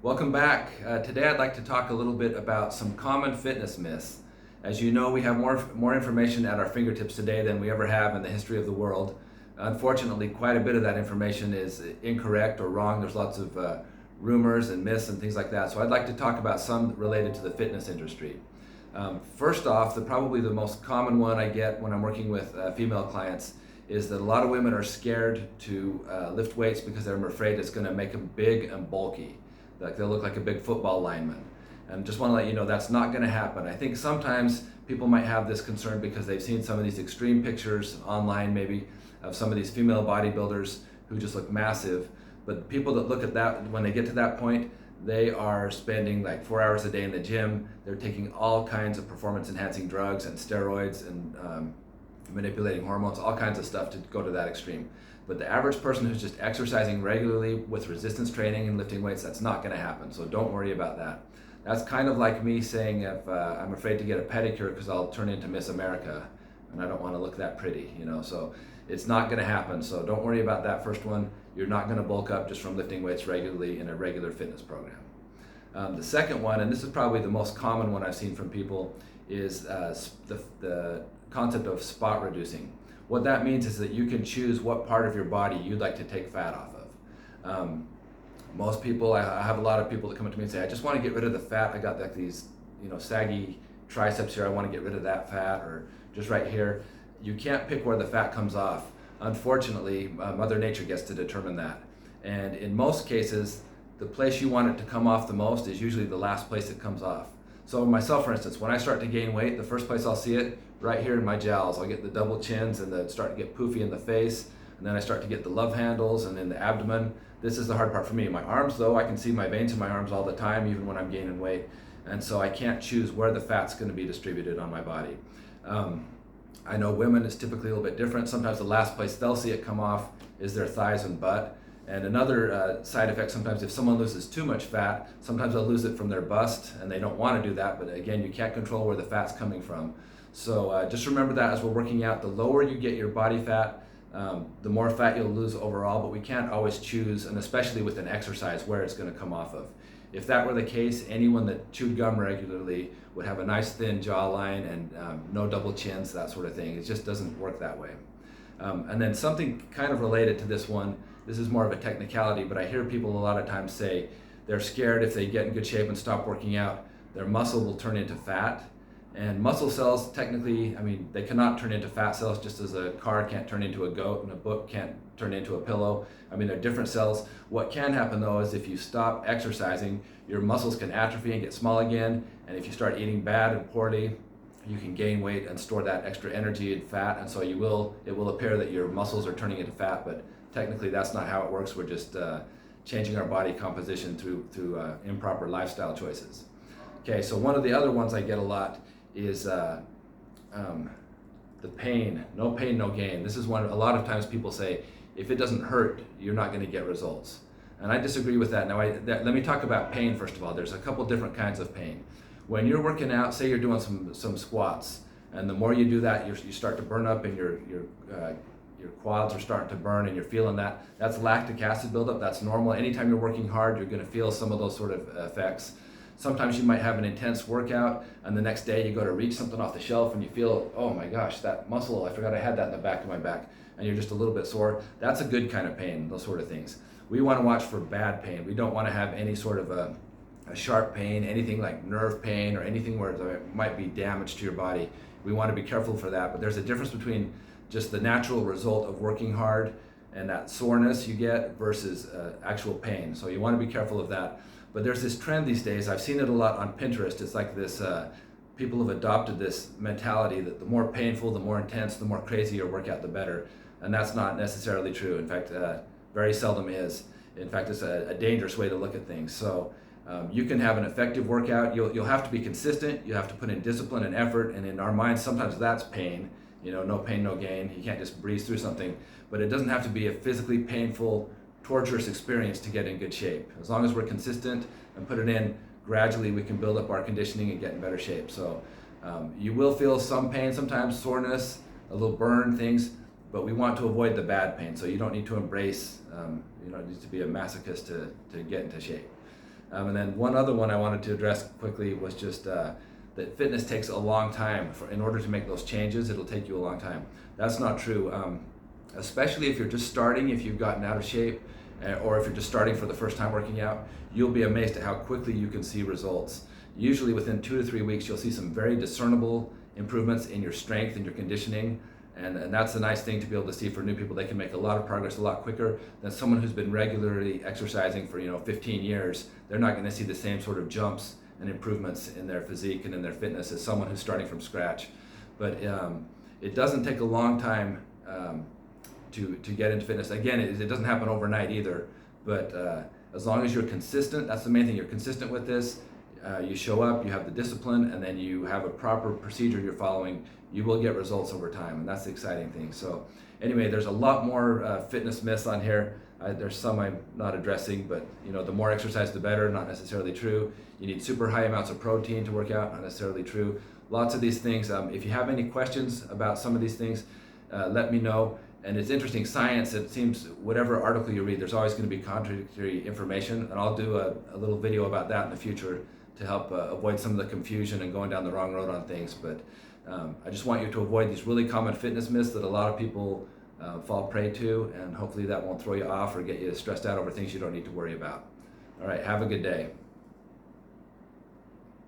Welcome back. Today I'd like to talk a little bit about some common fitness myths. As you know, we have more information at our fingertips today than we ever have in the history of the world. Unfortunately, quite a bit of that information is incorrect or wrong. There's lots of rumors and myths and things like that. So I'd like to talk about some related to the fitness industry. First off, probably the most common one I get when I'm working with female clients is that a lot of women are scared to lift weights because they're afraid it's going to make them big and bulky. Like they'll look like a big football lineman. And just want to let you know that's not going to happen. I think sometimes people might have this concern because they've seen some of these extreme pictures online, maybe of some of these female bodybuilders who just look massive. But people that look at that, when they get to that point, they are spending like 4 hours a day in the gym. They're taking all kinds of performance enhancing drugs and steroids and manipulating hormones, all kinds of stuff to go to that extreme. But the average person who's just exercising regularly with resistance training and lifting weights, that's not going to happen. So don't worry about that. That's kind of like me saying if I'm afraid to get a pedicure because I'll turn into Miss America and I don't want to look that pretty, So it's not going to happen. So don't worry about that first one. You're not going to bulk up just from lifting weights regularly in a regular fitness program. The second one, and this is probably the most common one I've seen from people, is the concept of spot reducing. What that means is that you can choose what part of your body you'd like to take fat off of. Most people, I have a lot of people that come up to me and say, I just want to get rid of the fat. I got like these, saggy triceps here. I want to get rid of that fat, or just right here. You can't pick where the fat comes off. Unfortunately, Mother Nature gets to determine that. And in most cases, the place you want it to come off the most is usually the last place it comes off. So myself, for instance, when I start to gain weight, the first place I'll see it, right here in my jowls. I'll get the double chins and start to get poofy in the face, and then I start to get the love handles and in the abdomen. This is the hard part for me. My arms, though, I can see my veins in my arms all the time, even when I'm gaining weight, and so I can't choose where the fat's going to be distributed on my body. I know women is typically a little bit different. Sometimes the last place they'll see it come off is their thighs and butt. And another side effect, sometimes if someone loses too much fat, sometimes they'll lose it from their bust, and they don't want to do that, but again, you can't control where the fat's coming from. So just remember that as we're working out, the lower you get your body fat, the more fat you'll lose overall, but we can't always choose, and especially with an exercise, where it's going to come off of. If that were the case, anyone that chewed gum regularly would have a nice thin jawline and no double chins, that sort of thing. It just doesn't work that way. And then something kind of related to this one, this is more of a technicality, but I hear people a lot of times say they're scared if they get in good shape and stop working out, their muscle will turn into fat. And muscle cells, technically, they cannot turn into fat cells, just as a car can't turn into a goat and a book can't turn into a pillow. They're different cells. What can happen, though, is if you stop exercising, your muscles can atrophy and get small again. And if you start eating bad and poorly, you can gain weight and store that extra energy in fat. And so it will appear that your muscles are turning into fat, but technically that's not how it works. We're just changing our body composition through improper lifestyle choices. Okay, so one of the other ones I get a lot is the pain. No pain, no gain. This is one a lot of times people say, if it doesn't hurt, you're not going to get results. And I disagree with that. Now, let me talk about pain first of all. There's a couple different kinds of pain. When you're working out, say you're doing some squats, and the more you do that, you start to burn up, and your quads are starting to burn, and you're feeling that. That's lactic acid buildup. That's normal. Anytime you're working hard, you're going to feel some of those sort of effects. Sometimes you might have an intense workout, and the next day you go to reach something off the shelf and you feel, oh my gosh, that muscle, I forgot I had that in the back of my back, and you're just a little bit sore. That's a good kind of pain, those sort of things. We want to watch for bad pain. We don't want to have any sort of a sharp pain, anything like nerve pain or anything where there might be damage to your body. We want to be careful for that, but there's a difference between just the natural result of working hard and that soreness you get versus actual pain. So you want to be careful of that. But there's this trend these days, I've seen it a lot on Pinterest. It's like this, people have adopted this mentality that the more painful, the more intense, the more crazy your workout, the better. And that's not necessarily true. In fact, very seldom is. In fact, it's a dangerous way to look at things. So you can have an effective workout. You'll have to be consistent. You have to put in discipline and effort. And in our minds, sometimes that's pain. No pain, no gain. You can't just breeze through something. But it doesn't have to be a physically painful, torturous experience to get in good shape. As long as we're consistent and put it in, gradually we can build up our conditioning and get in better shape. So you will feel some pain sometimes, soreness, a little burn, things, but we want to avoid the bad pain. So you don't need to embrace, you don't need to be a masochist to get into shape. And then one other one I wanted to address quickly was just that fitness takes a long time. In order to make those changes, it'll take you a long time. That's not true, especially if you're just starting, if you've gotten out of shape, or if you're just starting for the first time working out. You'll be amazed at how quickly you can see results. Usually within 2 to 3 weeks, you'll see some very discernible improvements in your strength and your conditioning. And that's a nice thing to be able to see for new people. They can make a lot of progress a lot quicker than someone who's been regularly exercising for 15 years. They're not going to see the same sort of jumps and improvements in their physique and in their fitness as someone who's starting from scratch. But it doesn't take a long time to get into fitness. Again, it doesn't happen overnight either. But as long as you're consistent, that's the main thing. You're consistent with this. You show up, you have the discipline, and then you have a proper procedure you're following, you will get results over time, and that's the exciting thing. So anyway, there's a lot more fitness myths on here. There's some I'm not addressing, but the more exercise the better, not necessarily true. You need super high amounts of protein to work out, not necessarily true. Lots of these things. If you have any questions about some of these things, let me know. And it's interesting, science, it seems whatever article you read, there's always going to be contradictory information, and I'll do a little video about that in the future to help avoid some of the confusion and going down the wrong road on things. But I just want you to avoid these really common fitness myths that a lot of people fall prey to, and hopefully that won't throw you off or get you stressed out over things you don't need to worry about. All right, have a good day.